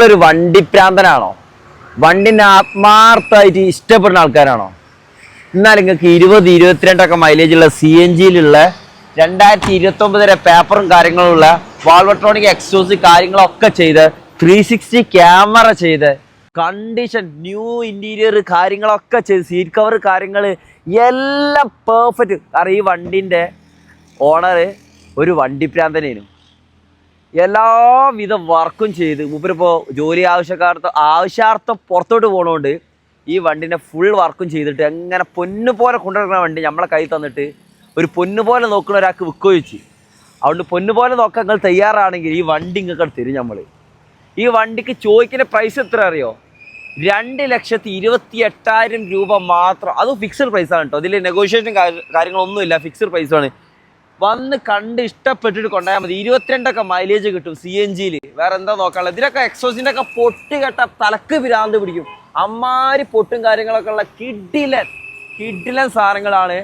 നിങ്ങളൊരു വണ്ടിപ്രാന്തനാണോ? വണ്ടിനെ ആത്മാർത്ഥമായിട്ട് ഇഷ്ടപ്പെടുന്ന ആൾക്കാരാണോ? എന്നാൽ നിങ്ങൾക്ക് 20-22 മൈലേജുള്ള CNGയിലുള്ള 2029 പേപ്പറും കാര്യങ്ങളുള്ള വാൾവട്രോണിക് എക്സോസ് കാര്യങ്ങളൊക്കെ ചെയ്ത് 360 ക്യാമറ ചെയ്ത് കണ്ടീഷൻ ന്യൂ ഇന്റീരിയർ കാര്യങ്ങളൊക്കെ ചെയ്ത് സീറ്റ് കവർ കാര്യങ്ങൾ എല്ലാം പെർഫെക്റ്റ്. കാരണം ഈ വണ്ടിൻ്റെ ഓണർ ഒരു വണ്ടിപ്രാന്തനേനു. എല്ലാവിധ വർക്കും ചെയ്ത് മൂപ്പരിപ്പോൾ ജോലി ആവശ്യാർത്ഥം പുറത്തോട്ട് പോകണോണ്ട് ഈ വണ്ടിൻ്റെ ഫുൾ വർക്കും ചെയ്തിട്ട് എങ്ങനെ പൊന്നുപോലെ കൊണ്ടുവരുന്ന വണ്ടി നമ്മളെ കയ്യിൽ തന്നിട്ട് ഒരു പൊന്നുപോലെ നോക്കുന്ന ഒരാൾക്ക് വിൽക്കുകയും ചെയ്യും. അതുകൊണ്ട് പൊന്നുപോലെ നോക്കാൻ നിങ്ങൾ തയ്യാറാണെങ്കിൽ ഈ വണ്ടി നിങ്ങൾക്ക് തരും. നമ്മൾ ഈ വണ്ടിക്ക് ചോദിക്കുന്ന പ്രൈസ് എത്ര അറിയോ? 2,28,000 രൂപ മാത്രം. അത് ഫിക്സഡ് പ്രൈസാണ് കേട്ടോ. ഇതിൽ നെഗോഷിയേഷൻ കാര്യങ്ങളൊന്നുമില്ല, ഫിക്സഡ് പ്രൈസാണ്. വന്ന് കണ്ട് ഇഷ്ടപ്പെട്ടിട്ട് കൊണ്ടുപോയാൽ മതി. 22 മൈലേജ് കിട്ടും CNGയിൽ. വേറെ എന്താ നോക്കാനുള്ളത്? ഇതിലൊക്കെ എക്സോസിൻ്റെ ഒക്കെ പൊട്ട് കേട്ട തലക്ക് ഭ്രാന്ത് പിടിക്കും. അമ്മാരി പൊട്ടും കാര്യങ്ങളൊക്കെ ഉള്ള കിഡിലൻ സാധനങ്ങളാണ്